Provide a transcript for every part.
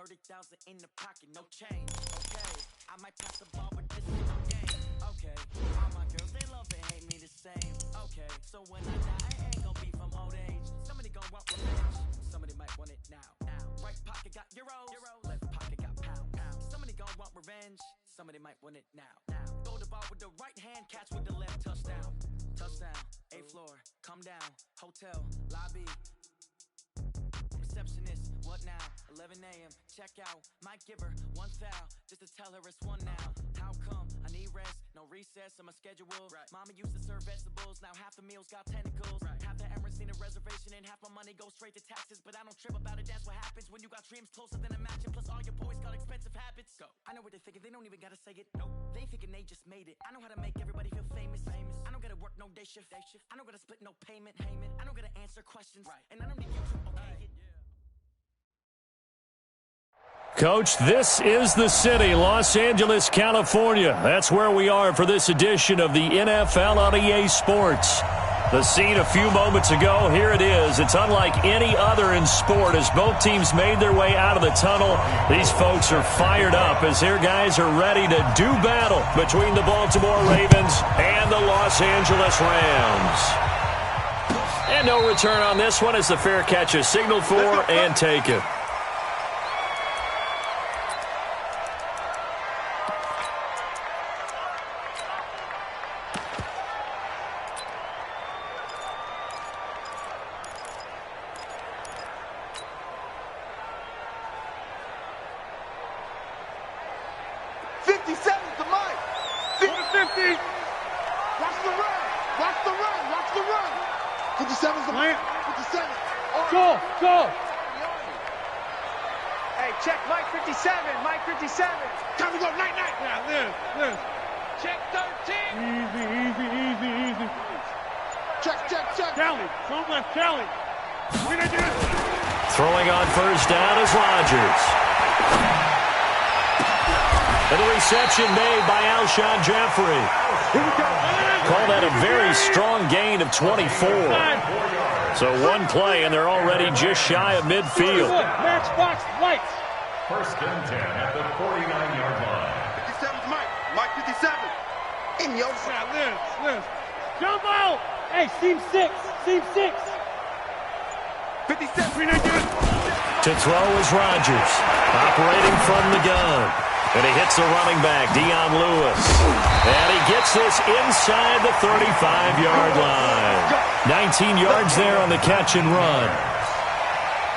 30,000 in the pocket, no change. Okay, I might pass the ball, but this ain't no game. Okay, all my girls, they love and hate me the same. Okay, so when I die, I ain't gon' be from old age. Somebody gon' want revenge. Somebody might want it now. Right pocket got euros. Left pocket got pound. Somebody gon' want revenge. Somebody might want it now. Throw the ball with the right hand, catch with the left. Touchdown. Touchdown. 8th floor. Come down. Hotel. Lobby. Receptionist, what now? 11 a.m. Check out. Might give her one foul just to tell her it's one now. How come? I need rest, no recess in my schedule. Right. Mama used to serve vegetables, now half the meals got tentacles. Right. Half the errands need a reservation and half my money goes straight to taxes. But I don't trip about it, that's what happens when you got dreams closer than a mansion. Plus all your boys got expensive habits. Go. I know what they're thinking, they don't even gotta say it. Nope. They thinking they just made it. I know how to make everybody feel famous. I don't gotta work no day shift. I don't gotta split no payment. I don't gotta answer questions. Right. And I don't need you to okay it. Coach, this is the city, Los Angeles, California. That's where we are for this edition of the NFL on EA Sports. The scene a few moments ago, here it is. It's unlike any other in sport as both teams made their way out of the tunnel. These folks are fired up as their guys are ready to do battle between the Baltimore Ravens and the Los Angeles Rams. And no return on this one as the fair catch is signaled for and taken. Go! Hey, check Mike 57. Mike 57. Time to go. Night. Now, live. Check 13. Easy. Check. Kelly. Don't left Kelly. Throwing on first down is Rodgers. And the reception made by Alshon Jeffrey. Call that a very strong gain of 24. So one play, and they're already just shy of midfield. Matchbox lights. First and 10 at the 49-yard line. 57's Mike 57. In your now, Liz. Jump out. Hey, seam 6. 57. To throw is Rodgers, operating from the gun. And he hits the running back, Dion Lewis. And he gets this inside the 35-yard line. 19 yards there on the catch and run.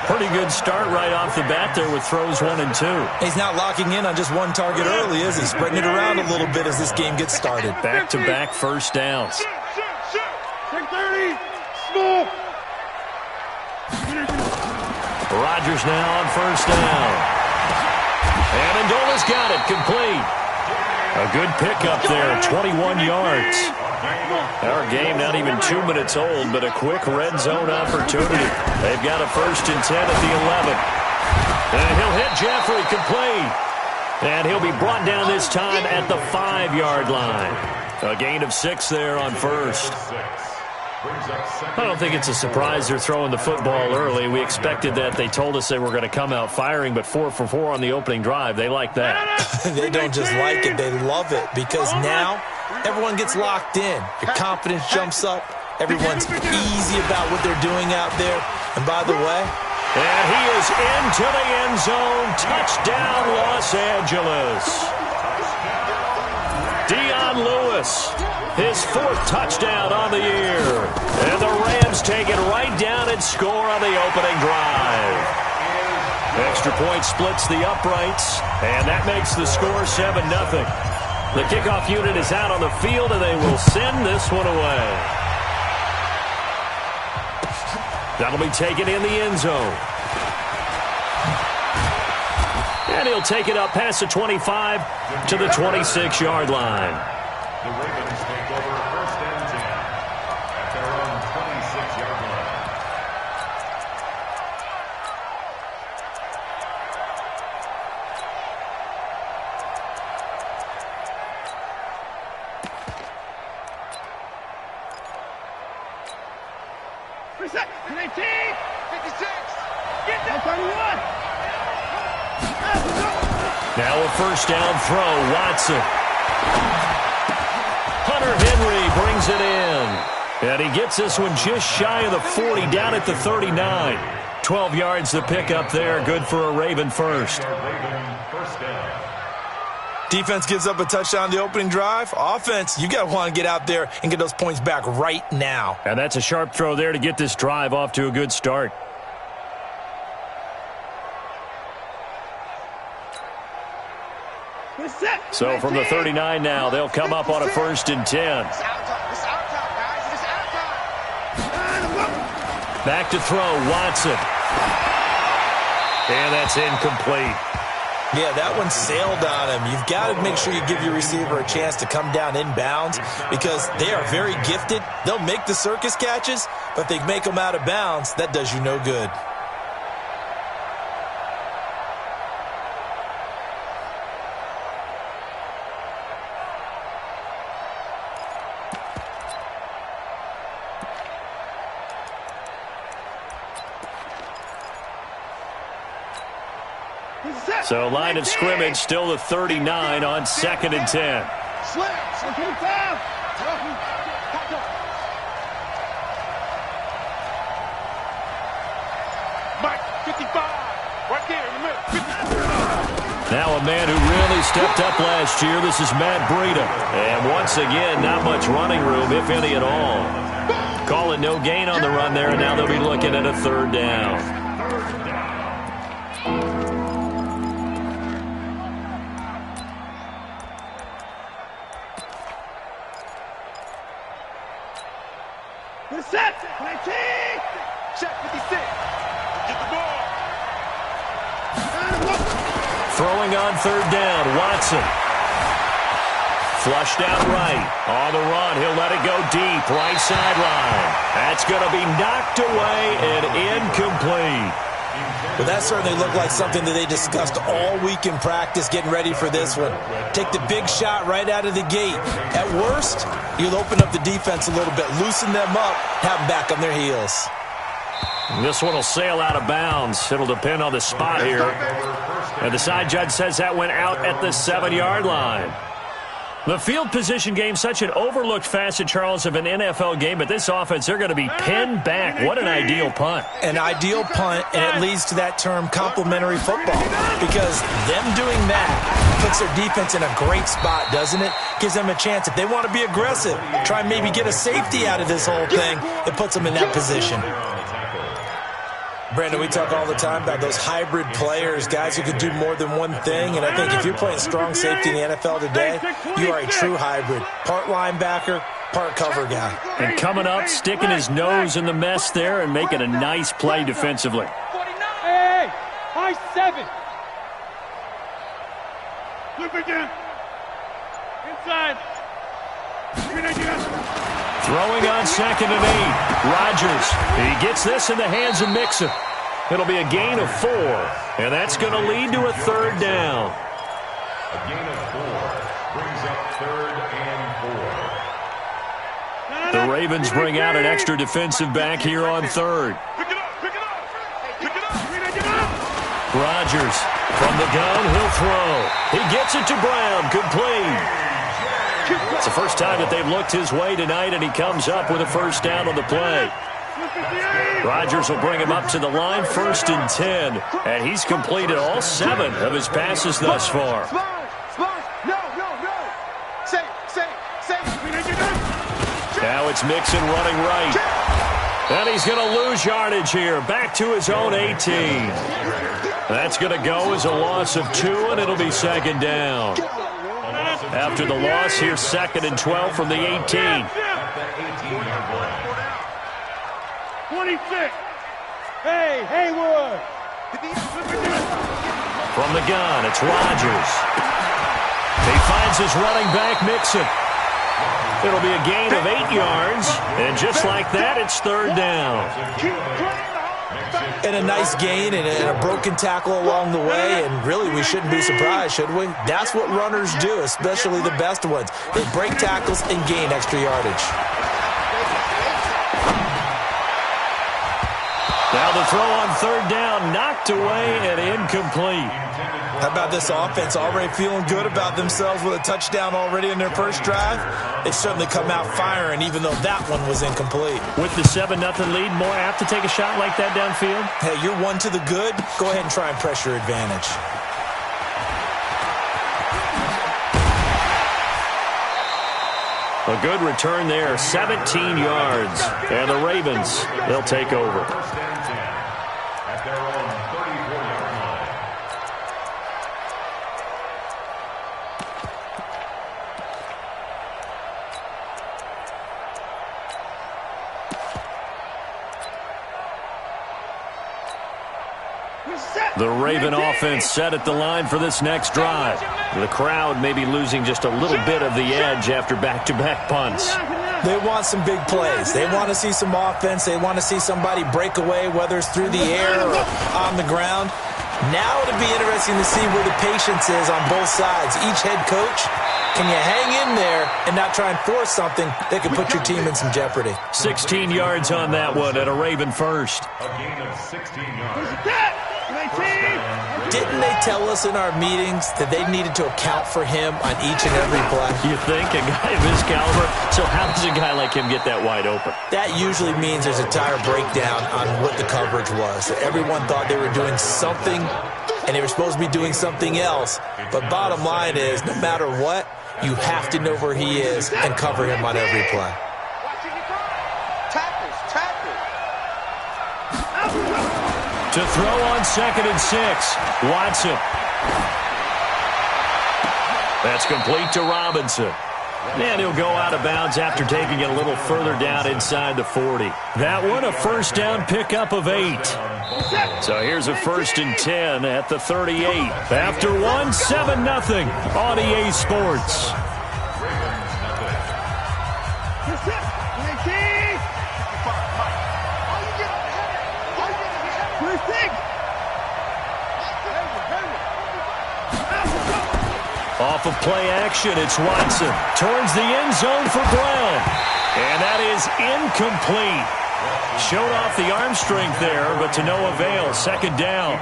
Pretty good start right off the bat there with throws 1 and 2. He's not locking in on just one target early, is he? Spreading it around a little bit as this game gets started. Back-to-back first downs. Check 30. Smoke. Rodgers now on first down. Amendola's got it, complete. A good pickup there, 21 yards. Our game not even 2 minutes old, but a quick red zone opportunity. They've got a first and 10 at the 11. And he'll hit Jeffrey, complete. And he'll be brought down this time at the 5-yard line. A gain of 6 there on first. I don't think it's a surprise they're throwing the football early. We expected that. They told us they were going to come out firing, but 4 for 4 on the opening drive. They like that. They don't just like it. They love it because now everyone gets locked in. Your confidence jumps up. Everyone's easy about what they're doing out there. And by the way, and he is into the end zone. Touchdown, Los Angeles. Dion Lewis, his 4th touchdown on the year. And the Rams take it right down and score on the opening drive. Extra point splits the uprights, and that makes the score 7-0. The kickoff unit is out on the field, and they will send this one away. That'll be taken in the end zone. And he'll take it up past the 25 to the 26-yard line. The Ravens take over first and 10 at their own 26-yard line. Reset. 19. 56. Get that 31. Now a first down throw, Watson. Hunter Henry brings it in. And he gets this one just shy of the 40, down at the 39. 12 yards to pick up there, good for a Raven first. Defense gives up a touchdown the opening drive. Offense, you got to want to get out there and get those points back right now. And that's a sharp throw there to get this drive off to a good start. So from the 39 now, they'll come up on a 1st and 10. Back to throw, Watson. And that's incomplete. Yeah, that one sailed on him. You've got to make sure you give your receiver a chance to come down inbounds because they are very gifted. They'll make the circus catches, but if they make them out of bounds, that does you no good. So line of scrimmage still the 39 on 2nd and 10. Mike, 55, right there in the middle. Now a man who really stepped up last year. This is Matt Breida. And once again, not much running room, if any at all. Calling no gain on the run there, and now they'll be looking at a 3rd down. Set, 19, check 56, get the ball. Throwing on 3rd down, Watson. Flushed out right. On the run, he'll let it go deep, right sideline. That's going to be knocked away and incomplete. Well, that certainly looked like something that they discussed all week in practice getting ready for this one. Take the big shot right out of the gate. At worst, you'll open up the defense a little bit, loosen them up, have them back on their heels. This one will sail out of bounds. It'll depend on the spot here. And the side judge says that went out at the 7-yard line. The field position game, such an overlooked facet, Charles, of an NFL game, but this offense, they're going to be pinned back. What an ideal punt. An ideal punt, and it leads to that term complementary football, because them doing that puts their defense in a great spot, doesn't it? Gives them a chance. If they want to be aggressive, try and maybe get a safety out of this whole thing, it puts them in that position. Brandon, we talk all the time about those hybrid players, guys who can do more than one thing, and I think if you're playing strong safety in the NFL today, you are a true hybrid. Part linebacker, part cover guy. And coming up, sticking his nose in the mess there and making a nice play defensively. Hey, high 7. Look again. Inside. Throwing on 2nd and 8. Rodgers. He gets this in the hands of Mixon. It'll be a gain of 4, and that's going to lead to a 3rd down. A gain of 4 brings up 3rd and 4. The Ravens bring out an extra defensive back here on 3rd. Pick it up. Rodgers from the gun, he'll throw. He gets it to Brown, complete. It's the first time that they've looked his way tonight, and he comes up with a 1st down on the play. Rodgers will bring him up to the line, 1st and 10, and he's completed all 7 of his passes thus far. Now it's Mixon running right. And he's going to lose yardage here, back to his own 18. That's going to go as a loss of 2, and it'll be 2nd down. After the loss, here's 2nd and 12 from the 18. 26. Hey, Haywood. From the gun, it's Rodgers. He finds his running back, Mixon. It'll be a gain of 8 yards, and just like that, it's 3rd down. And a nice gain and a broken tackle along the way, and really we shouldn't be surprised, should we? That's what runners do, especially the best ones. They break tackles and gain extra yardage. Now the throw on 3rd down, knocked Knocked away and incomplete. How about this offense already feeling good about themselves with a touchdown already in their first drive? They certainly come out firing, even though that one was incomplete. With the 7-0 lead, more apt to take a shot like that downfield? Hey, you're one to the good. Go ahead and try and press your advantage. A good return there, 17 yards. And the Ravens, they'll take over. First and 10 at their own 34-yard line. The Raven offense set at the line for this next drive. The crowd may be losing just a little bit of the edge after back-to-back punts. They want some big plays. They want to see some offense. They want to see somebody break away, whether it's through the air or on the ground. Now it'll be interesting to see where the patience is on both sides. Each head coach, can you hang in there and not try and force something that could put your team in some jeopardy? 16 yards on that one and a Raven first. A gain of 16 yards. Didn't they tell us in our meetings that they needed to account for him on each and every play? You think? A guy of his caliber? So how does a guy like him get that wide open? That usually means there's a tire breakdown on what the coverage was. Everyone thought they were doing something, and they were supposed to be doing something else. But bottom line is, no matter what, you have to know where he is and cover him on every play. To throw on 2nd and 6, Watson. That's complete to Robinson. And he'll go out of bounds after taking it a little further down inside the 40. That one, a first down pickup of 8. So here's a 1st and 10 at the 38. After one, 7-0 on EA Sports. Off of play action, it's Watson. Towards the end zone for Brown. And that is incomplete. Showed off the arm strength there, but to no avail. 2nd down.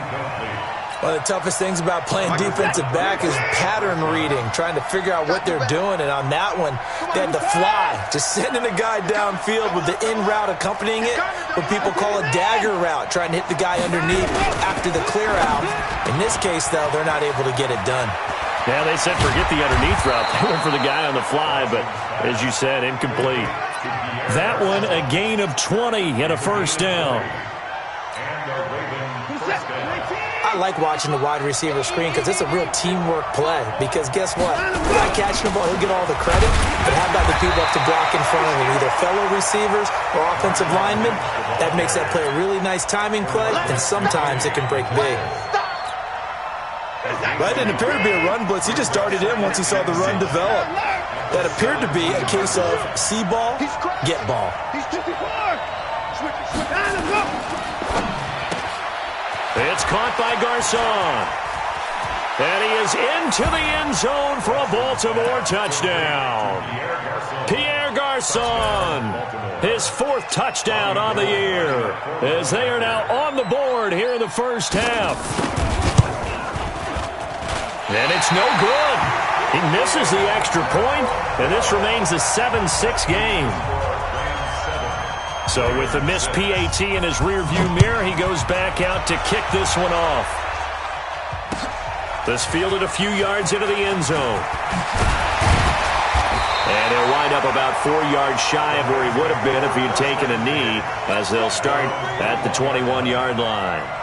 One of the toughest things about playing defensive back is pattern reading, trying to figure out what they're doing. And on that one, they had the fly, just sending a guy downfield with the in route accompanying it, what people call a dagger route, trying to hit the guy underneath after the clear out. In this case, though, they're not able to get it done. Yeah, they said forget the underneath route. They went for the guy on the fly, but as you said, incomplete. That one, a gain of 20 and a first down. I like watching the wide receiver screen because it's a real teamwork play. Because guess what? The guy catching the ball, he'll get all the credit. But how about the people up to block in front of him, either fellow receivers or offensive linemen? That makes that play a really nice timing play, and sometimes it can break big. That didn't appear to be a run blitz. He just darted in once he saw the run develop. That appeared to be a case of see ball, get ball. It's caught by Garçon. And he is into the end zone for a Baltimore touchdown. Pierre Garçon, his 4th touchdown on the year, as they are now on the board here in the first half. And it's no good. He misses the extra point, and this remains a 7-6 game. So with the missed PAT in his rearview mirror, he goes back out to kick this one off. This fielded a few yards into the end zone. And he'll wind up about 4 yards shy of where he would have been if he had taken a knee, as they'll start at the 21-yard line.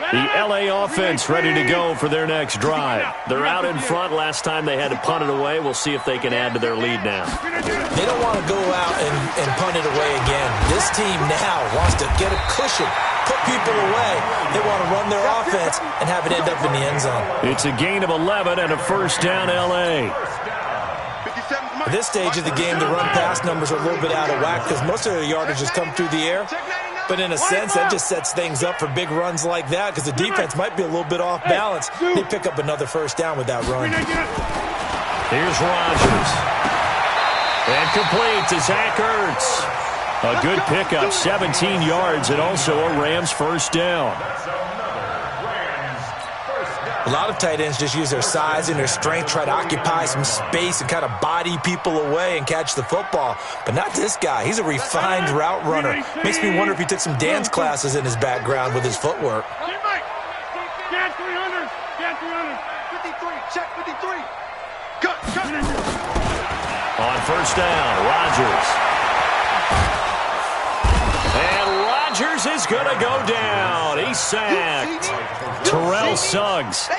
The L.A. offense ready to go for their next drive. They're out in front. Last time they had to punt it away. We'll see if they can add to their lead now. They don't want to go out and punt it away again. This team now wants to get a cushion, put people away. They want to run their offense and have it end up in the end zone. It's a gain of 11 and a first down L.A. At this stage of the game, the run-pass numbers are a little bit out of whack because most of their yardage has come through the air. But in a sense, that just sets things up for big runs like that because the defense might be a little bit off balance. They pick up another first down with that run. Here's Rodgers. And complete to Zach Ertz. A good pickup, 17 yards, and also a Rams first down. A lot of tight ends just use their size and their strength, try to occupy some space and kind of body people away and catch the football. But not this guy. He's a refined route runner. Makes me wonder if he took some dance classes in his background with his footwork. Get 300. Get 300. 53. Check 53. Cut. On first down, Rodgers. And Rodgers is going to go down. He's sacked. Terrell Suggs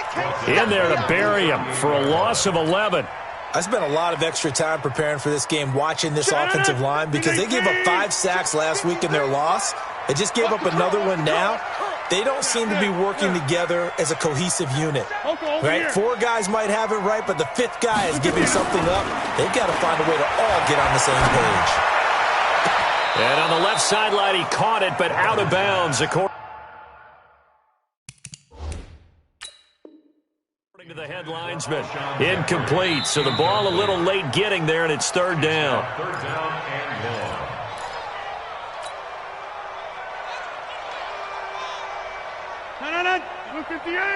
in there to bury him for a loss of 11. I spent a lot of extra time preparing for this game, watching this offensive line, because they gave up 5 sacks last week in their loss. They just gave up another one now. They don't seem to be working together as a cohesive unit. Right? 4 guys might have it right, but the 5th guy is giving something up. They've got to find a way to all get on the same page. And on the left sideline, he caught it, but out of bounds. According to the headlinesman, incomplete. So the ball a little late getting there, and it's third down. Third down and long.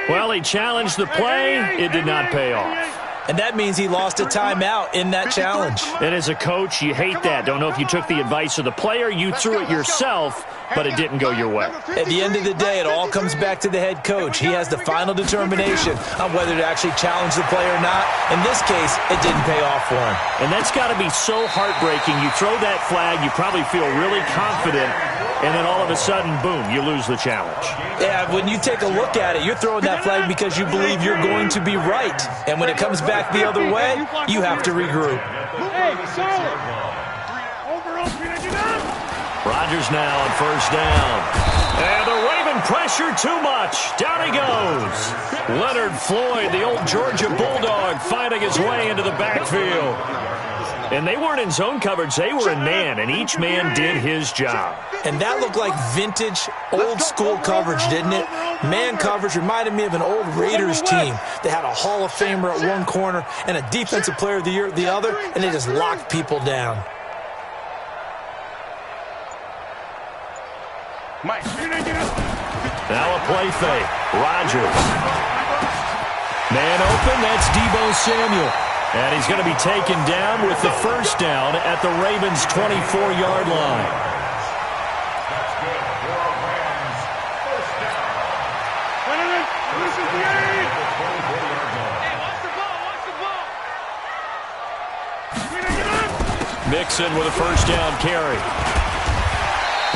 Well, he challenged the play. It did not pay off. And that means he lost a timeout in that challenge. And as a coach, you hate that. Don't know if you took the advice of the player. You threw it yourself, but it didn't go your way. At the end of the day, it all comes back to the head coach. He has the final determination on whether to actually challenge the play or not. In this case, it didn't pay off for him. And that's got to be so heartbreaking. You throw that flag, you probably feel really confident, and then all of a sudden, boom, you lose the challenge. Yeah, when you take a look at it, you're throwing that flag because you believe you're going to be right. And when it comes back the other way, you have to regroup. Hey, solid. Overall, Rodgers now on first down. And the Raven pressure too much. Down he goes. Leonard Floyd, the old Georgia Bulldog, finding his way into the backfield. And they weren't in zone coverage. They were in man, and each man did his job. And that looked like vintage, old-school coverage, didn't it? Man coverage reminded me of an old Raiders team. They had a Hall of Famer at one corner and a Defensive Player of the Year at the other, and they just locked people down. Now a play fake. Rodgers. Man open, that's Deebo Samuel. And he's going to be taken down with the first down at the Ravens' 24-yard line. That's good for Rams. First down. This is the end. The 24-yard line. Hey, watch the ball. Watch the ball. Mixon with a first down carry.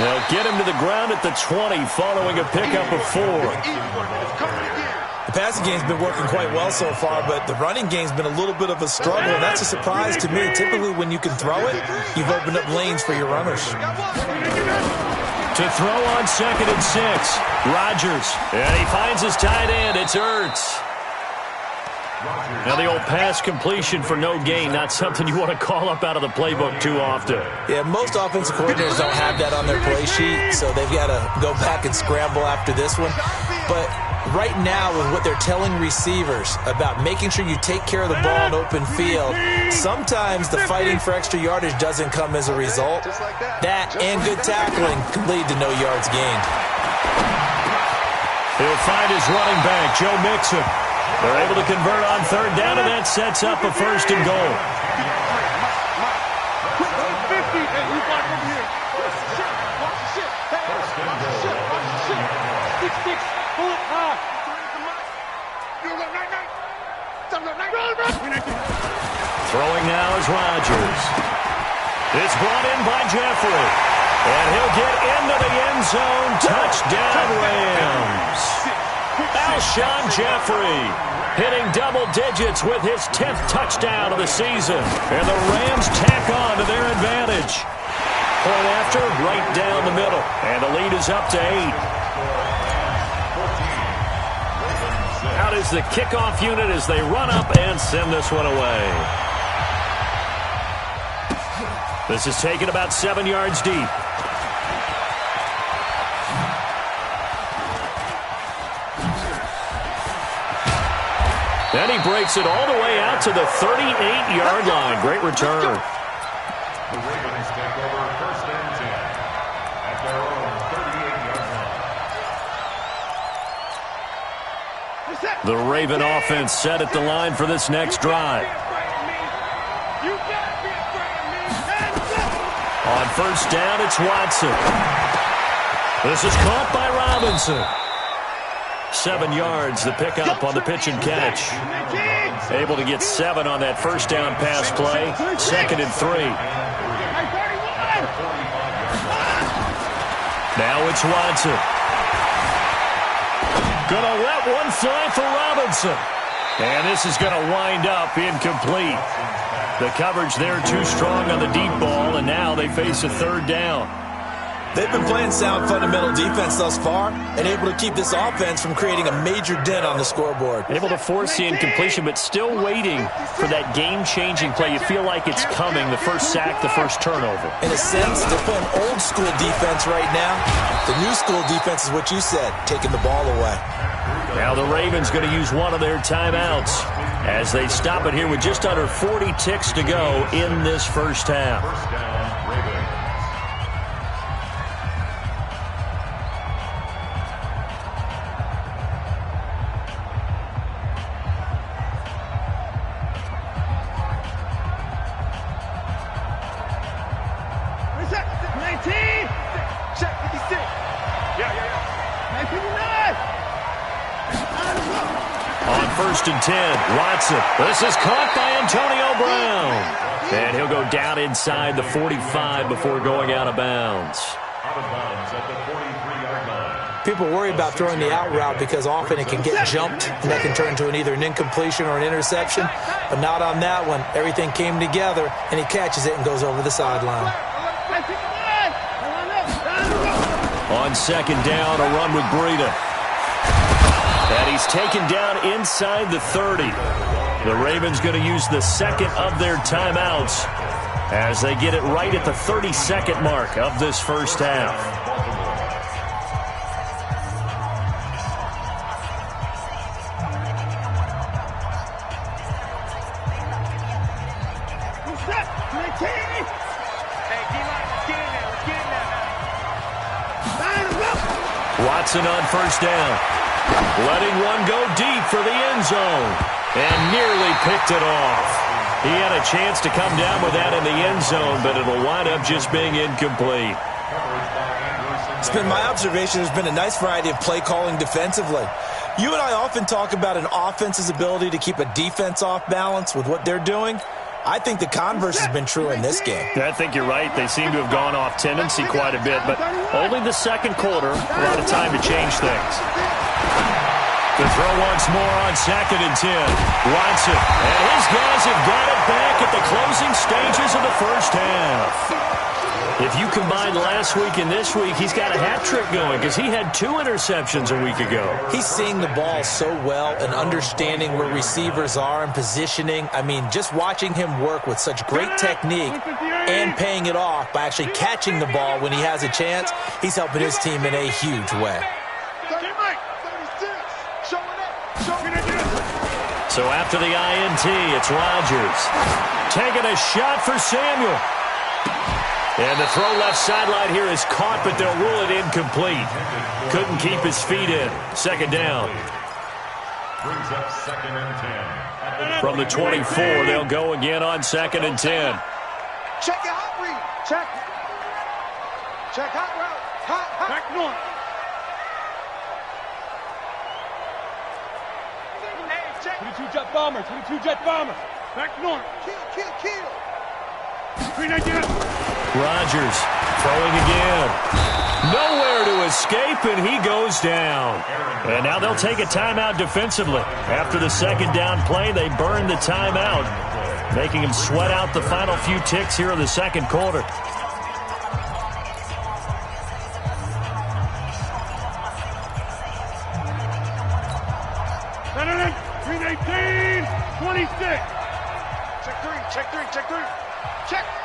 They'll get him to the ground at the 20 following a pickup of 4. The passing game's been working quite well so far, but the running game's been a little bit of a struggle, and that's a surprise to me. Typically, when you can throw it, you've opened up lanes for your runners. To throw on 2nd and 6, Rodgers. And he finds his tight end. It's Ertz. Now the old pass completion for no gain, not something you want to call up out of the playbook too often. Yeah, most offensive coordinators don't have that on their play sheet, so they've got to go back and scramble after this one. But right now, with what they're telling receivers about making sure you take care of the ball in open field, sometimes the fighting for extra yardage doesn't come as a result. That and good tackling can lead to no yards gained. He'll find his running back, Joe Mixon. They're able to convert on third down, and that sets up a first and goal. 50. Hey, we block over here. Watch the shit. Watch the shit. Hey, watch the shit. Watch the shit. Six. Pull it high. Throwing now is Rodgers. It's brought in by Jeffrey. And he'll get into the end zone. Touchdown, Rams. Alshon Jeffrey hitting double digits with his 10th touchdown of the season. And the Rams tack on to their advantage. Point after, right down the middle. And the lead is up to 8. Out is the kickoff unit as they run up and send this one away. This is taken about 7 yards deep. Then he breaks it all the way out to the 38-yard line. Great return. The Ravens take over 1st and 10. The Raven offense set at the line for this next drive. On first down, it's Watson. This is caught by Robinson. 7 yards, the pickup on the pitch and catch. Able to get 7 on that first down pass play. 2nd and 3. Now it's Watson. Gonna let one fly for Robinson. And this is gonna wind up incomplete. The coverage there too strong on the deep ball, and now they face a 3rd down. They've been playing sound fundamental defense thus far and able to keep this offense from creating a major dent on the scoreboard. Able to force the incompletion, but still waiting for that game-changing play. You feel like it's coming, the first sack, the first turnover. In a sense, they're playing old-school defense right now. The new-school defense is what you said, taking the ball away. Now the Ravens going to use one of their timeouts as they stop it here with just under 40 ticks to go in this first half. First and 10, Watson. This is caught by Antonio Brown. And he'll go down inside the 45 before going out of bounds. Out of bounds at the 43-yard line. People worry about throwing the out route because often it can get jumped, and that can turn into either an incompletion or an interception. But not on that one. Everything came together, and he catches it and goes over the sideline. On 2nd down, a run with Breida. And he's taken down inside the 30. The Ravens going to use the 2nd of their timeouts as they get it right at the 32nd mark of this first half. Watson on first down. Letting one go deep for the end zone. And nearly picked it off. He had a chance to come down with that in the end zone, but it'll wind up just being incomplete. It's been my observation there's been a nice variety of play calling defensively. You and I often talk about an offense's ability to keep a defense off balance with what they're doing. I think the converse has been true in this game. I think you're right. They seem to have gone off tendency quite a bit, but only the 2nd quarter, a lot of time to change things. The throw once more on 2nd and 10. Watson, and his guys have got it back at the closing stages of the first half. If you combine last week and this week, he's got a hat trick going because he had 2 interceptions a week ago. He's seeing the ball so well and understanding where receivers are and positioning. I mean, just watching him work with such great technique and paying it off by actually catching the ball when he has a chance, he's helping his team in a huge way. So after the INT, it's Rodgers. Taking a shot for Samuel. And the throw left sideline here is caught, but they'll rule it incomplete. Couldn't keep his feet in. 2nd down. Brings up 2nd and 10. From the 24, they'll go again on 2nd and 10. Check your hot read. Check. Check hot route. Hot. Back north. Hey, check. 22 jet bomber. 22 jet bomber. Back north. Kill. 399. Rodgers throwing again. Nowhere to escape, and he goes down. And now they'll take a timeout defensively. After the 2nd down play, they burn the timeout, making him sweat out the final few ticks here in the 2nd quarter. Senator, 319, 26. Check three.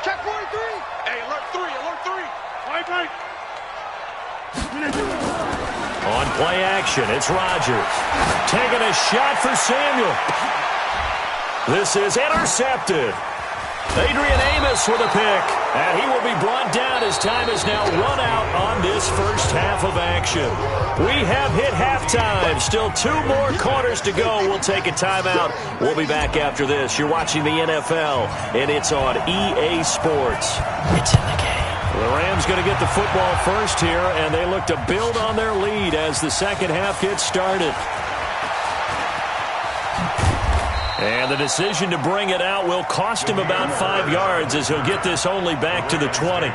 Check 43. Hey, alert 3. Right. On play action, it's Rodgers. Taking a shot for Samuel. This is intercepted. Adrian Amos with a pick. And he will be brought down as time is now run out on this first half of action. We have hit halftime. Still 2 more quarters to go. We'll take a timeout. We'll be back after this. You're watching the NFL, and it's on EA Sports. It's in the game. The Rams going to get the football first here, and they look to build on their lead as the second half gets started. And the decision to bring it out will cost him about 5 yards as he'll get this only back to the 20.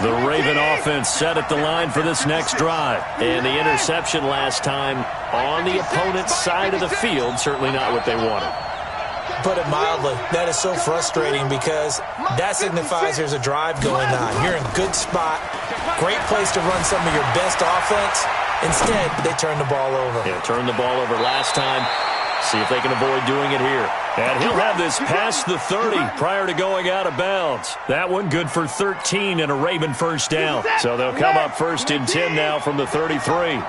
The Raven offense set at the line for this next drive. And the interception last time on the opponent's side of the field, certainly not what they wanted. Put it mildly, that is so frustrating because that signifies there's a drive going on. You're in good spot, great place to run some of your best offense. Instead, they turn the ball over. Yeah, turned the ball over last time. See if they can avoid doing it here. And he'll have this past the 30 prior to going out of bounds. That one good for 13 and a Raven first down. So they'll come up first and 10 now from the 33.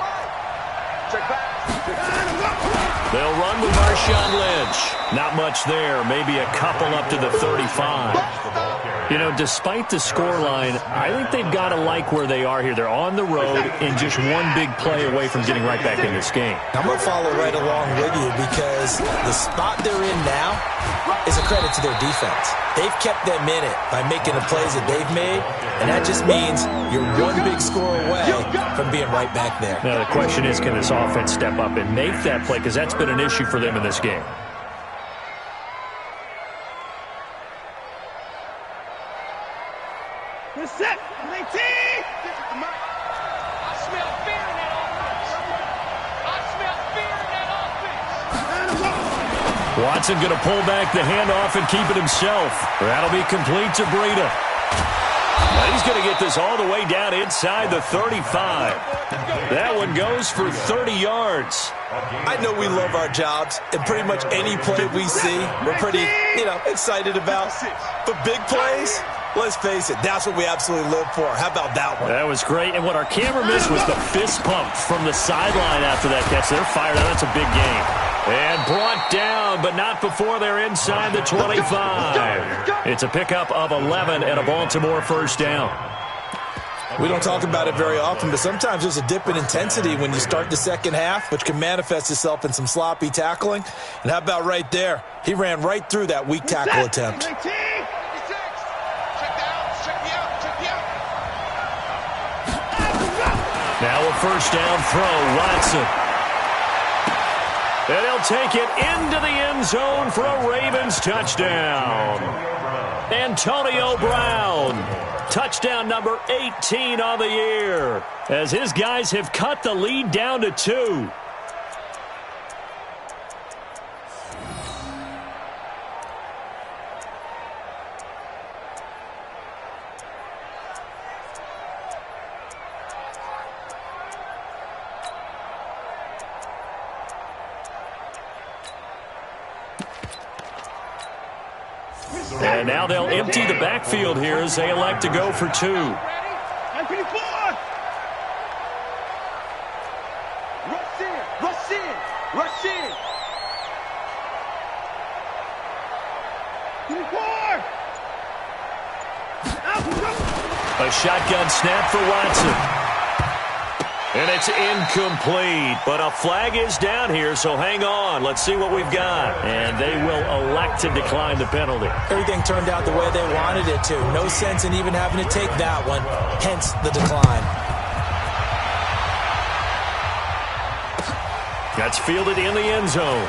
They'll run with Marshawn Lynch. Not much there. Maybe a couple up to the 35. You know, despite the scoreline, I think they've got to like where they are here. They're on the road and just one big play away from getting right back in this game. I'm going to follow right along with you because the spot they're in now is a credit to their defense. They've kept them in it by making the plays that they've made, and that just means you're one big score away from being right back there. Now, the question is, can this offense step up and make that play? Because that's been an issue for them in this game. Set. 19. I smell fear in that offense. I smell fear in that offense. Watson going to pull back the handoff and keep it himself. That'll be complete to Breida. And he's going to get this all the way down inside the 35. That one goes for 30 yards. I know we love our jobs, and pretty much any play we see, we're pretty, excited about. But big plays, let's face it, that's what we absolutely live for. How about that one? That was great. And what our camera missed was the fist pump from the sideline after that catch. They're fired out. That's a big game. And brought down, but not before they're inside the 25. It's a pickup of 11 and a Baltimore first down. We don't talk about it very often, but sometimes there's a dip in intensity when you start the second half, which can manifest itself in some sloppy tackling. And how about right there? He ran right through that weak tackle attempt. Now a first down throw, Watson. And he'll take it into the end zone for a Ravens touchdown. Antonio Brown, touchdown number 18 on the year, as his guys have cut the lead down to 2. And now they'll empty the backfield here as they elect to go for 2. Rush in. A shotgun snap for Watson. And it's incomplete, but a flag is down here, so hang on. Let's see what we've got. And they will elect to decline the penalty. Everything turned out the way they wanted it to. No sense in even having to take that one, hence the decline. That's fielded in the end zone.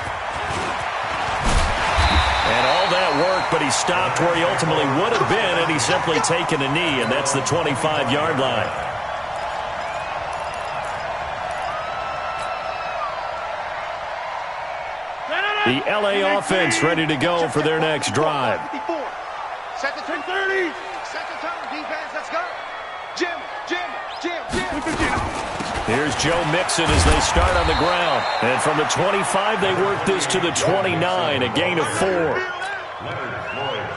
And all that work, but he stopped where he ultimately would have been, and he's simply taken a knee, and that's the 25-yard line. The L.A. offense ready to go for their next drive. Set the 30. Set the tone, defense. Let's go. Jim. Here's Joe Mixon as they start on the ground. And from the 25, they work this to the 29, a gain of 4.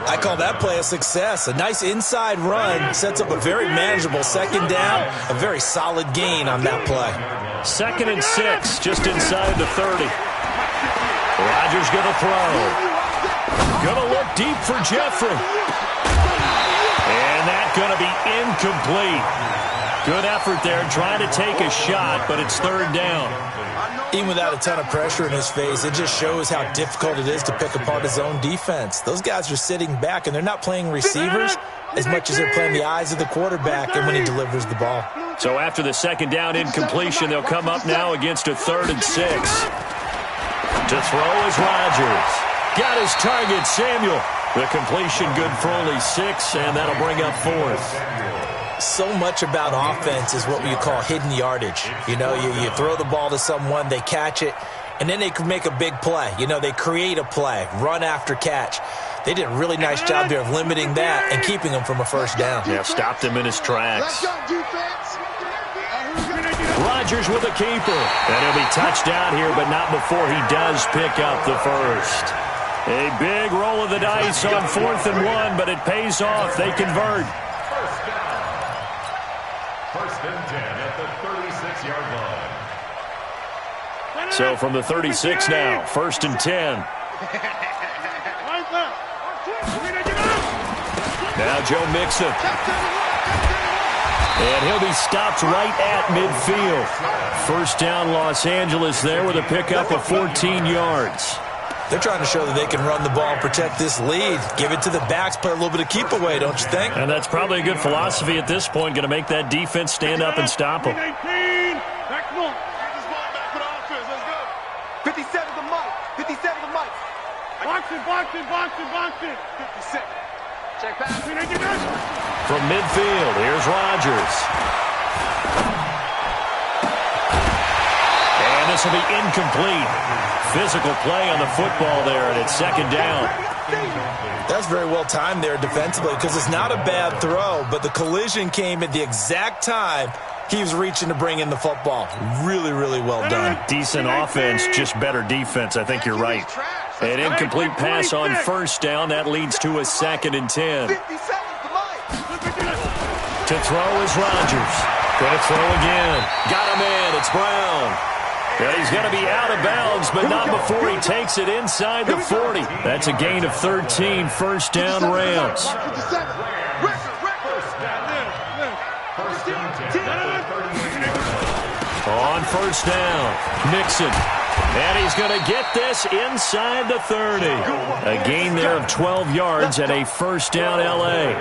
I call that play a success. A nice inside run sets up a very manageable second down, a very solid gain on that play. 2nd and 6, just inside the 30. Rodgers going to throw. Going to look deep for Jeffrey. And that's going to be incomplete. Good effort there trying to take a shot, but it's third down. Even without a ton of pressure in his face, it just shows how difficult it is to pick apart his own defense. Those guys are sitting back, and they're not playing receivers as much as they're playing the eyes of the quarterback and when he delivers the ball. So after the second down incompletion, they'll come up now against a 3rd and 6. To throw is Rodgers. Got his target, Samuel. The completion good for only 6, and that'll bring up 4th. So much about offense is what you call hidden yardage. You know, you throw the ball to someone, they catch it, and then they can make a big play. You know, they create a play, run after catch. They did a really nice job there of limiting that and keeping him from a first down. Yeah, stopped him in his tracks. Rodgers with a keeper. And he'll be touched down here, but not before he does pick up the first. A big roll of the dice on 4th and 1, but it pays off. They convert. First and 10 at the 36-yard line. So from the 36 now, 1st and 10. Now Joe Mixon. And he'll be stopped right at midfield. First down Los Angeles there with a pickup of 14 yards. They're trying to show that they can run the ball and protect this lead. Give it to the backs, play a little bit of keep away, don't you think? And that's probably a good philosophy at this point, going to make that defense stand up and stop them. 57 to Mike. 57 to Mike. Box it. 57. Check pass. From midfield, here's Rodgers. And this will be incomplete. Physical play on the football there, and it's 2nd down. That's very well timed there defensively because it's not a bad throw, but the collision came at the exact time he was reaching to bring in the football. Really, really well done. Decent offense, just better defense. I think you're right. An incomplete pass on first down. That leads to a 2nd and 10. To throw is Rodgers. Going to throw again. Got him in. It's Brown. And he's going to be out of bounds, but not before he takes it inside the 40. That's a gain of 13. First down Rams. On first down, Mixon. And he's going to get this inside the 30. A gain there of 12 yards and a first down L.A.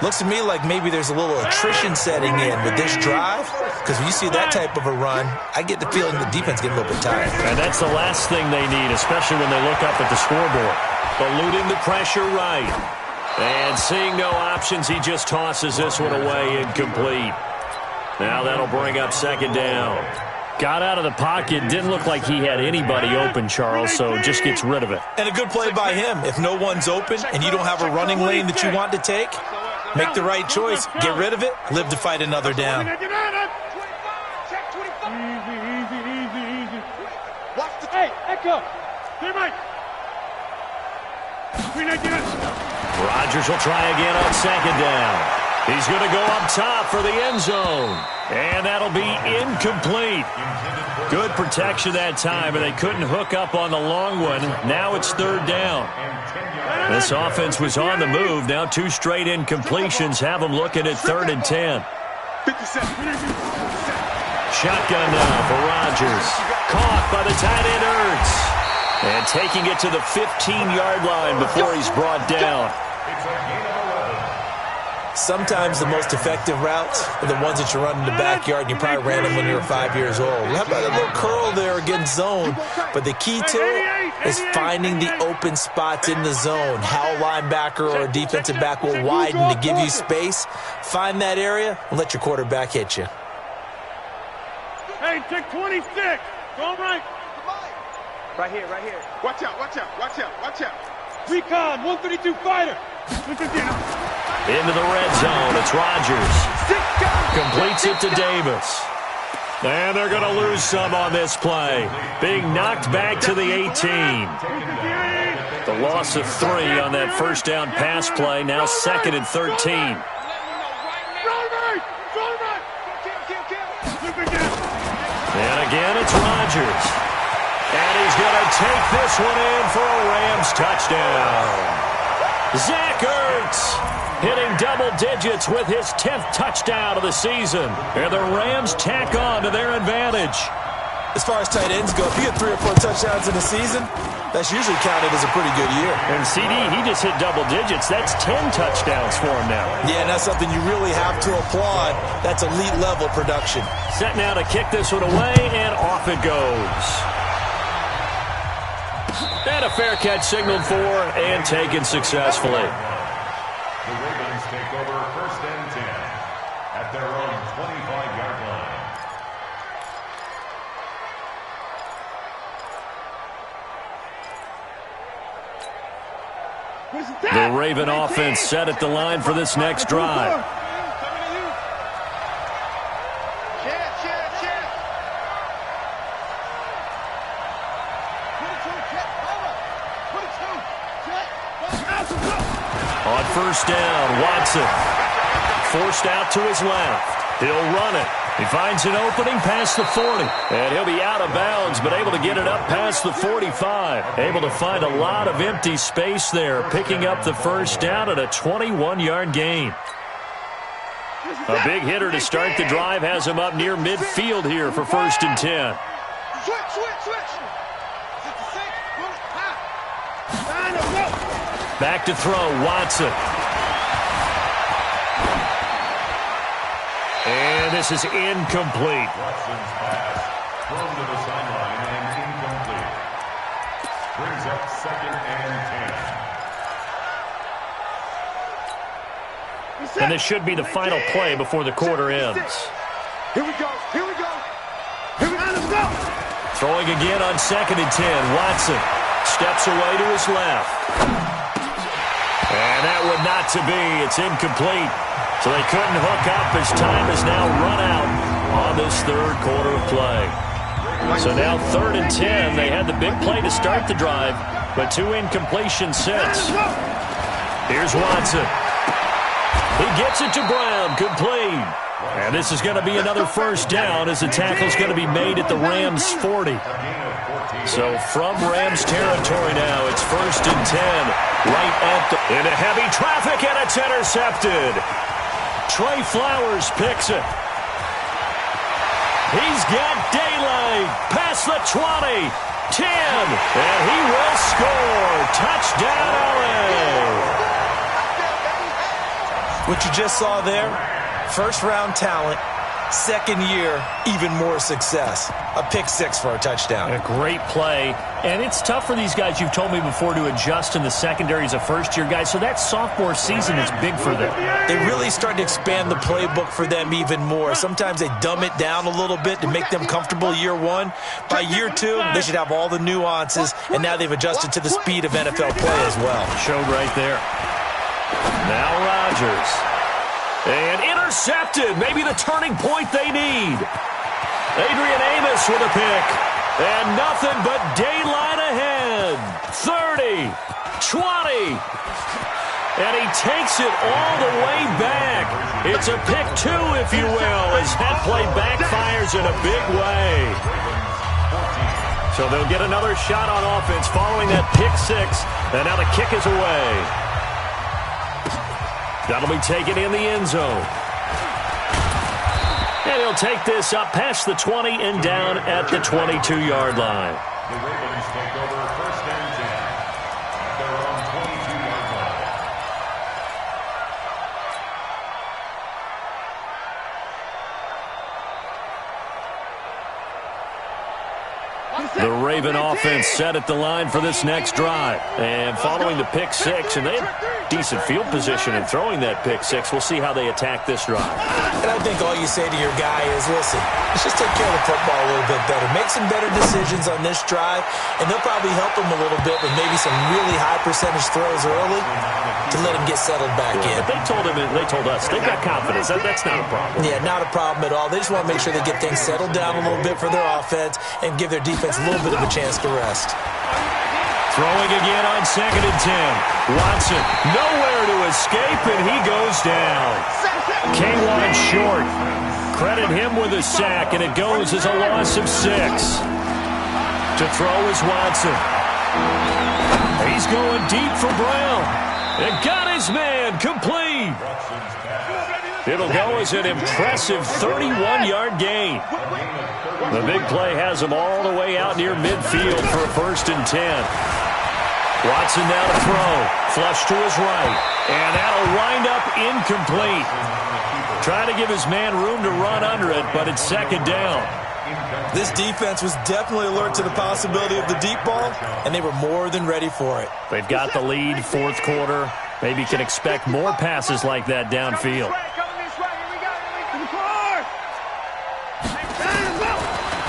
Looks to me like maybe there's a little attrition setting in with this drive, because when you see that type of a run, I get the feeling the defense getting a little bit tired. And that's the last thing they need, especially when they look up at the scoreboard. Eluding the pressure right. And seeing no options, he just tosses this one away incomplete. Now that'll bring up 2nd down. Got out of the pocket. Didn't look like he had anybody open, Charles, so just gets rid of it. And a good play by him. If no one's open and you don't have a running lane that you want to take, make the right choice. Get rid of it. Live to fight another down. Easy. Hey, Echo. Stay right. Rodgers will try again on 2nd down. He's going to go up top for the end zone. And that'll be incomplete. Good protection that time, and they couldn't hook up on the long one. Now it's 3rd down. This offense was on the move. Now 2 straight incompletions have them looking at 3rd and 10. Shotgun now for Rodgers. Caught by the tight end Ertz. And taking it to the 15-yard line before he's brought down. Sometimes the most effective routes are the ones that you run in the backyard, and you probably ran them when you were 5 years old. How about a little curl there against zone? But the key to it is finding the open spots in the zone. How a linebacker or a defensive back will widen to give you space. Find that area and let your quarterback hit you. Hey, check 26. Go right. Right here. Watch out. Recon, 132 fighter. Into the red zone. It's Rodgers. Completes it to Davis. And they're going to lose some on this play. Being knocked back to the 18. The loss of 3 on that first down pass play. Now 2nd and 13. And again, it's Rodgers. And he's going to take this one in for a Rams touchdown. Zach Ertz hitting double digits with his 10th touchdown of the season. And the Rams tack on to their advantage. As far as tight ends go, if you get 3 or 4 touchdowns in a season, that's usually counted as a pretty good year. And CD, he just hit double digits. That's 10 touchdowns for him now. Yeah, and that's something you really have to applaud. That's elite-level production. Set now to kick this one away, and off it goes. And a fair catch signaled for and taken successfully. The Ravens take over 1st and 10 at their own 25-yard line. The Raven offense set at the line for this next drive. On 1st down, Watson forced out to his left. He'll run it. He finds an opening past the 40. And he'll be out of bounds, but able to get it up past the 45. Able to find a lot of empty space there, picking up the 1st down at a 21-yard gain. A big hitter to start the drive has him up near midfield here for 1st and 10. Back to throw, Watson. And this is incomplete. Watson's pass thrown to the sideline and incomplete. Brings up 2nd and 10. And this should be the final play before the quarter ends. Here we go. Here we go. Here we go. Let's go. Throwing again on 2nd and 10. Watson steps away to his left. And that would not to be. It's incomplete. So they couldn't hook up as time is now run out on this 3rd quarter of play. So now 3rd and 10. They had the big play to start the drive, but 2 incompletions since. Here's Watson. He gets it to Brown, complete. And this is going to be another 1st down as the tackle's going to be made at the Rams 40. So from Rams territory now, it's 1st and 10. Right at the... Into heavy traffic, and it's intercepted. Trey Flowers picks it. He's got daylight past the 20, 10, and he will score. Touchdown, LA. What you just saw there, 1st-round talent, 2nd year, even more success. A pick 6 for a touchdown. A great play. And it's tough for these guys, you've told me before, to adjust in the secondary as a first-year guy. So that sophomore season is big for them. They really start to expand the playbook for them even more. Sometimes they dumb it down a little bit to make them comfortable year 1. By year 2, they should have all the nuances, and now they've adjusted to the speed of NFL play as well. Showed right there. Now Rodgers. And intercepted. Maybe the turning point they need. Adrian Amos with a pick. And nothing but daylight ahead. 30, 20. And he takes it all the way back. It's a pick 2, if you will, as that play backfires in a big way. So they'll get another shot on offense following that pick 6. And now the kick is away. That'll be taken in the end zone. And he'll take this up past the 20 and down at the 22-yard line. The Ravens take over 1st and 10 at their own 22-yard line. The Raven offense set at the line for this next drive. And following the pick 6, and they have decent field position in throwing that pick 6. We'll see how they attack this drive. And I think all you say to your guy is, listen, let's just take care of the football a little bit better. Make some better decisions on this drive, and they'll probably help him a little bit with maybe some really high percentage throws early to let him get settled back in. But they told us, they've got confidence. That's not a problem. Yeah, not a problem at all. They just want to make sure they get things settled down a little bit for their offense and give their defense a little bit of a chance to rest. Throwing again on 2nd and 10. Watson nowhere to escape, and he goes down. K1 short. Credit him with a sack, and it goes as a loss of 6. To throw is Watson. He's going deep for Brown. And got his man complete. It'll go as an impressive 31-yard gain. The big play has him all the way out near midfield for a 1st and 10. Watson now to throw. Flush to his right. And that'll wind up incomplete. Trying to give his man room to run under it, but it's 2nd down. This defense was definitely alert to the possibility of the deep ball, and they were more than ready for it. They've got the lead, 4th quarter. Maybe can expect more passes like that downfield.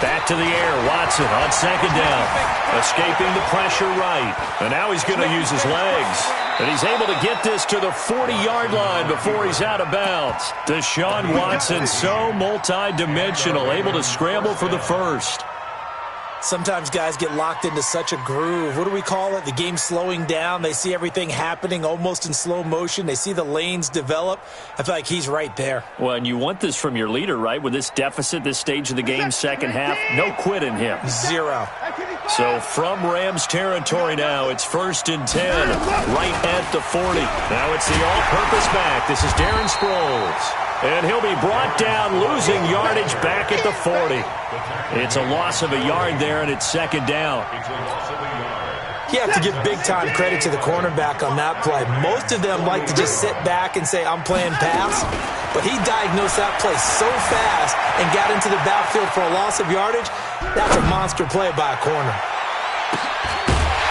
Back to the air, Watson on 2nd down. Escaping the pressure right. And now he's going to use his legs. And he's able to get this to the 40-yard line before he's out of bounds. Deshaun Watson, so multi-dimensional, able to scramble for the 1st. Sometimes guys get locked into such a groove. What do we call it? The game slowing down. They see everything happening almost in slow motion. They see the lanes develop. I feel like he's right there. Well, and you want this from your leader, right? With this deficit, this stage of the game, 2nd half, no quit in him. 0. So from Rams territory now, it's 1st and 10, right at the 40. Now it's the all-purpose back. This is Darren Sproles. And he'll be brought down, losing yardage back at the 40. It's a loss of a yard there, and it's 2nd down. You have to give big-time credit to the cornerback on that play. Most of them like to just sit back and say, I'm playing pass. But he diagnosed that play so fast and got into the backfield for a loss of yardage. That's a monster play by a corner.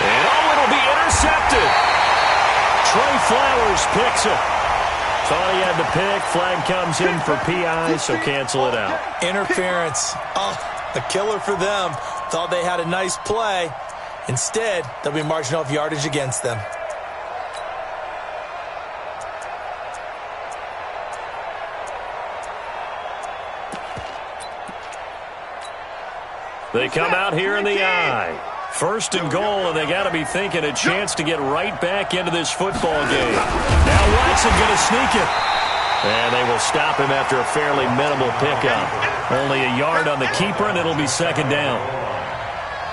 And it'll be intercepted. Trey Flowers picks it. Thought he had the pick. Flag comes in for PI, so cancel it out. Interference. Oh, a killer for them. Thought they had a nice play. Instead, they'll be marching off yardage against them. They come out here in the eye. 1st and goal, and they got to be thinking a chance to get right back into this football game. Now Watson going to sneak it. And they will stop him after a fairly minimal pickup. Only a yard on the keeper, and it'll be 2nd down.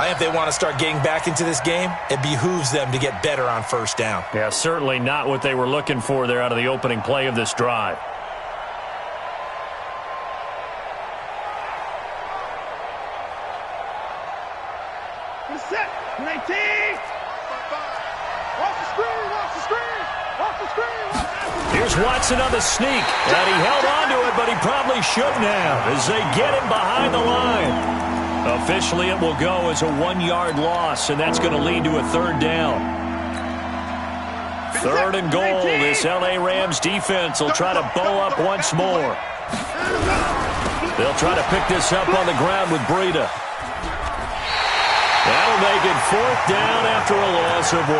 I think if they want to start getting back into this game, it behooves them to get better on 1st down. Yeah, certainly not what they were looking for there out of the opening play of this drive. Set. 19. Off the screen. Off the screen. Off the screen. Here's Watson on the sneak. And he held on to it, but he probably shouldn't have as they get him behind the line. Officially, it will go as a 1-yard loss, and that's going to lead to a 3rd down. 3rd and goal. This L.A. Rams defense will try to bow up once more. They'll try to pick this up on the ground with Breida. That'll make it 4th down after a loss of 1.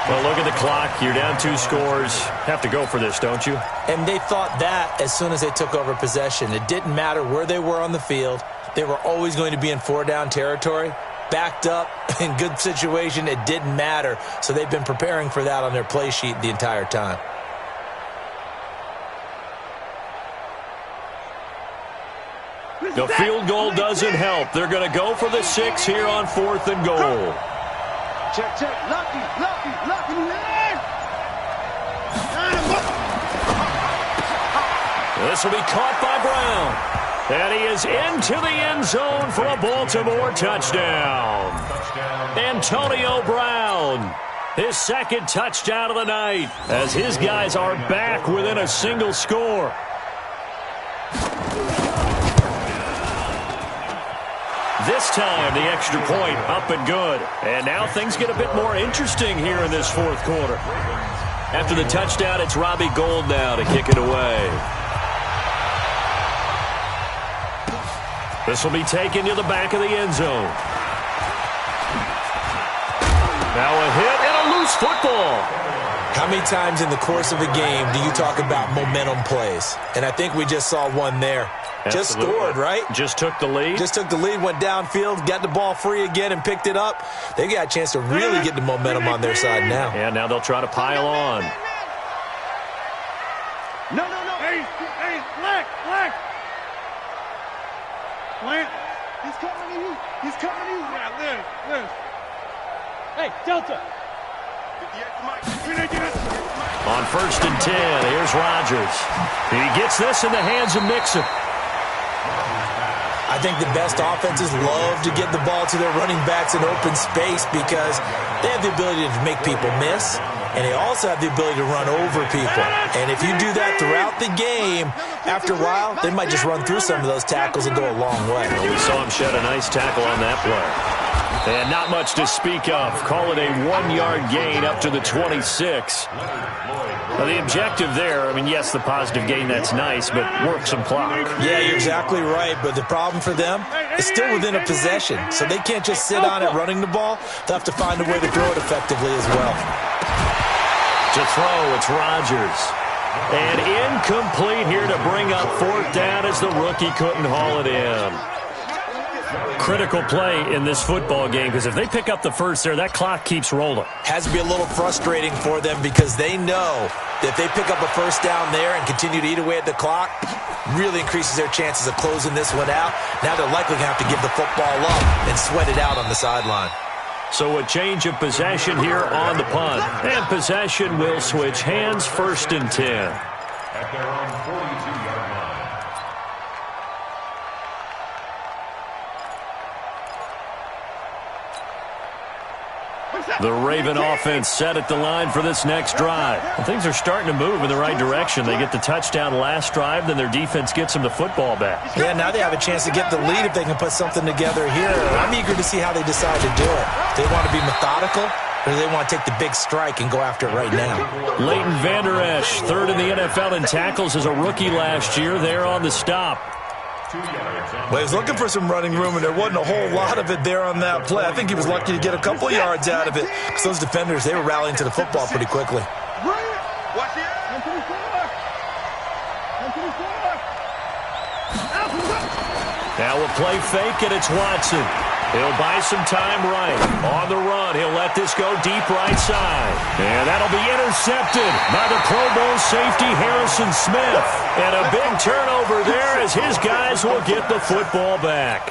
Well, look at the clock. You're down 2 scores. Have to go for this, don't you? And they thought that as soon as they took over possession. It didn't matter where they were on the field. They were always going to be in 4-down territory. Backed up, in good situation, it didn't matter. So they've been preparing for that on their play sheet the entire time. The field goal doesn't help. They're going to go for the 6 here on 4th and goal. Check, check. Lucky. This will be caught by Brown. And he is into the end zone for a Baltimore touchdown. Antonio Brown, his 2nd touchdown of the night, as his guys are back within a single score. This time, the extra point up and good. And now things get a bit more interesting here in this 4th quarter. After the touchdown, it's Robbie Gould now to kick it away. This will be taken to the back of the end zone. Now a hit and a loose football. How many times in the course of a game do you talk about momentum plays? And I think we just saw one there. Absolutely. Just scored, right? Just took the lead. Just took the lead, went downfield, got the ball free again, and picked it up. They got a chance to really get the momentum on their side now. And now they'll try to pile on. No. Hey, black. Plant. He's coming to you. He's coming to you. Now, Liz. Hey, Delta. On 1st and 10, here's Rodgers. He gets this in the hands of Mixon. I think the best offenses love to get the ball to their running backs in open space because they have the ability to make people miss, and they also have the ability to run over people. And if you do that throughout the game, after a while, they might just run through some of those tackles and go a long way. Well, we saw him shed a nice tackle on that play. And not much to speak of. Call it a 1-yard gain up to the 26. Now, the objective there, I mean, yes, the positive gain, that's nice, but work some clock. Yeah, you're exactly right, but the problem for them is still within a possession, so they can't just sit on it running the ball. They'll have to find a way to throw it effectively as well. To throw, it's Rodgers. And incomplete here to bring up 4th down as the rookie couldn't haul it in. Critical play in this football game because if they pick up the first there, that clock keeps rolling. Has to be a little frustrating for them because they know that if they pick up a first down there and continue to eat away at the clock, really increases their chances of closing this one out. Now they're likely going to have to give the football up and sweat it out on the sideline. So a change of possession here on the punt. And possession will switch hands, 1st and 10. At their own 42-yard line. The Raven offense set at the line for this next drive. And things are starting to move in the right direction. They get the touchdown last drive, then their defense gets them the football back. Yeah, now they have a chance to get the lead if they can put something together here. I'm eager to see how they decide to do it. Do they want to be methodical, or do they want to take the big strike and go after it right now? Leighton Vander Esch, 3rd in the NFL in tackles as a rookie last year. There on the stop. Well, he was looking for some running room, and there wasn't a whole lot of it there on that play. I think he was lucky to get a couple of yards out of it because those defenders, they were rallying to the football pretty quickly. Now we'll play fake, and it's Watson. He'll buy some time right. On the run, he'll let this go deep right side. And that'll be intercepted by the Pro Bowl safety Harrison Smith. And a big turnover there as his guys will get the football back.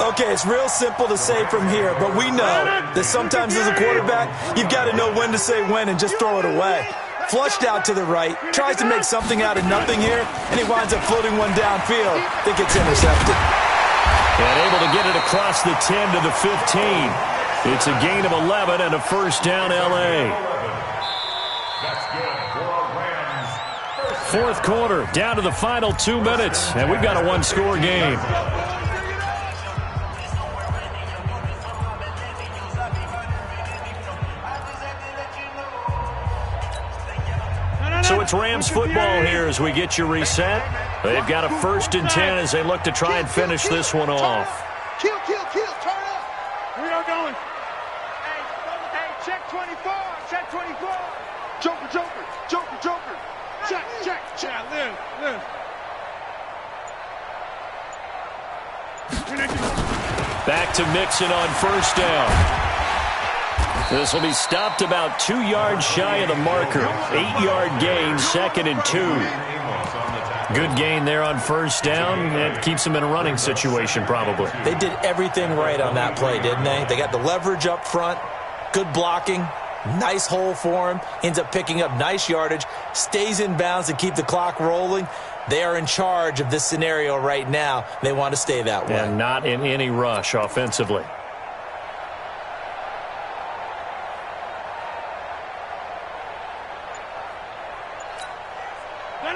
Okay, it's real simple to say from here, but we know that sometimes as a quarterback, you've got to know when to say when and just throw it away. Flushed out to the right, tries to make something out of nothing here, and he winds up floating one downfield that gets intercepted. And able to get it across the 10 to the 15. It's a gain of 11 and a 1st down, L.A. That's good for a Rams. 4th quarter, down to the final 2 minutes, and we've got a 1-score game. So it's Rams football here as we get you reset. They've got a 1st and 10 as they look to try and finish this one off. Kill, turn up. We are going. Hey, check 24, check 24. Joker. Check. Liz. Back to Mixon on 1st down. This will be stopped about 2 yards shy of the marker. 8-yard gain, 2nd and 2. Good gain there on 1st down. That keeps them in a running situation probably. They did everything right on that play, didn't they? They got the leverage up front, good blocking, nice hole for him, ends up picking up nice yardage, stays in bounds to keep the clock rolling. They are in charge of this scenario right now. They want to stay that way. And not in any rush offensively.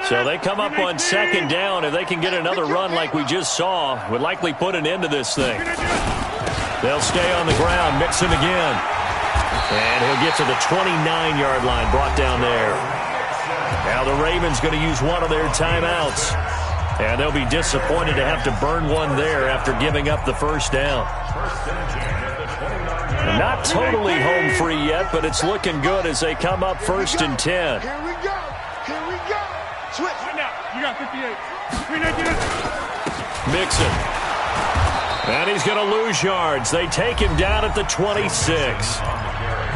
So they come up on 2nd down. If they can get another run like we just saw, would likely put an end to this thing. They'll stay on the ground. Mixon again. And he'll get to the 29-yard line, brought down there. Now the Ravens going to use one of their timeouts. And they'll be disappointed to have to burn one there after giving up the 1st down. Not totally home free yet, but it's looking good as they come up 1st and 10. Here we go. Switch. Right now. You got 58. Mixon. And he's going to lose yards. They take him down at the 26.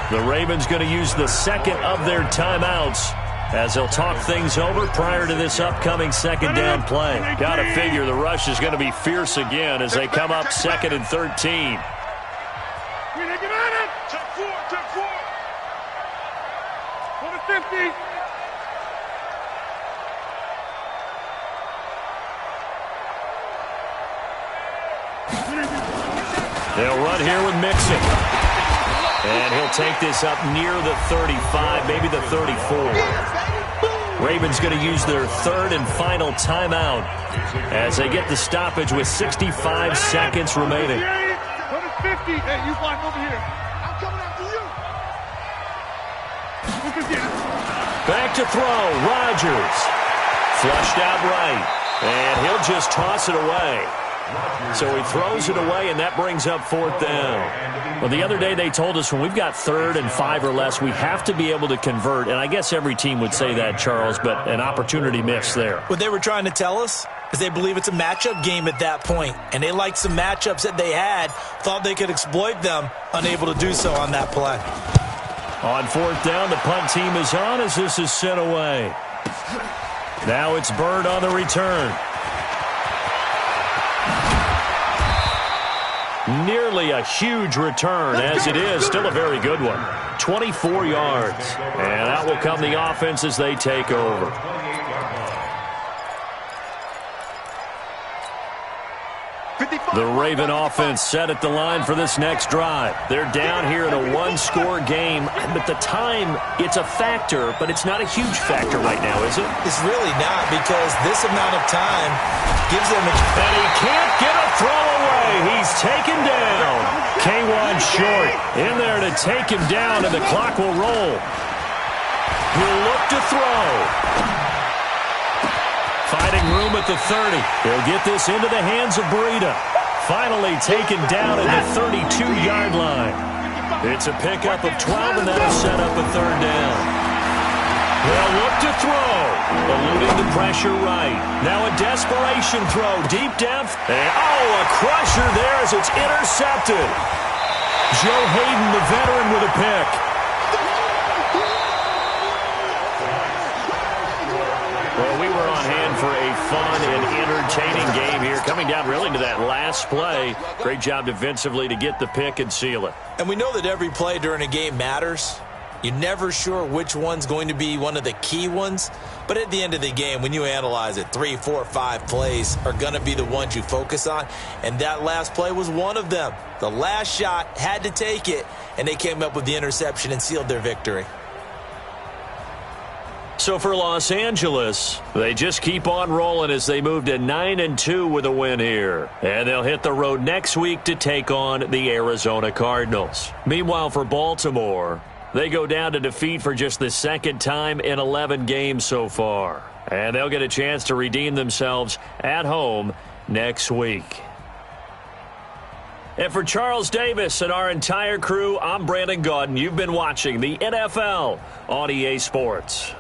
The Ravens going to use the 2nd of their timeouts as they'll talk things over prior to this upcoming second down play. Got to figure the rush is going to be fierce again as they come up 2nd and 13. Check four. Over 50. They'll run here with Mixon. And he'll take this up near the 35, maybe the 34. Ravens going to use their 3rd and final timeout as they get the stoppage with 65 seconds remaining. Over 50. Hey, you block over here. I'm coming after you. Back to throw. Rodgers. Flushed out right. And he'll just toss it away. So he throws it away, and that brings up 4th down. Well, the other day they told us when we've got 3rd and 5 or less, we have to be able to convert. And I guess every team would say that, Charles, but an opportunity missed there. What they were trying to tell us is they believe it's a matchup game at that point, and they liked some matchups that they had, thought they could exploit them, unable to do so on that play. On 4th down, the punt team is on as this is sent away. Now it's Bird on the return. Nearly a huge return, as it is. Still a very good one. 24 yards. And out will come the offense as they take over. The Raven offense set at the line for this next drive. They're down here in a one-score game. But the time, it's a factor, but it's not a huge factor right now, is it? It's really not, because this amount of time gives them a... And he can't get a throw away. He's taken down. K1 short. In there to take him down, and the clock will roll. He'll look to throw. Finding room at the 30. He'll get this into the hands of Breida. Finally taken down at the 32-yard line. It's a pickup of 12, and that'll set up a 3rd down. They'll look to throw. Eluding the pressure right. Now a desperation throw deep down. And, a crusher there as it's intercepted. Joe Hayden, the veteran, with a pick. Well, we were on hand for a fun and entertaining game here. Coming down really to that last play. Great job defensively to get the pick and seal it. And we know that every play during a game matters. You're never sure which one's going to be one of the key ones. But at the end of the game, when you analyze it, 3, 4, 5 plays are going to be the ones you focus on. And that last play was one of them. The last shot had to take it, and they came up with the interception and sealed their victory. So for Los Angeles, they just keep on rolling as they move to 9-2 with a win here. And they'll hit the road next week to take on the Arizona Cardinals. Meanwhile, for Baltimore, they go down to defeat for just the 2nd time in 11 games so far. And they'll get a chance to redeem themselves at home next week. And for Charles Davis and our entire crew, I'm Brandon Gaudin. You've been watching the NFL on EA Sports.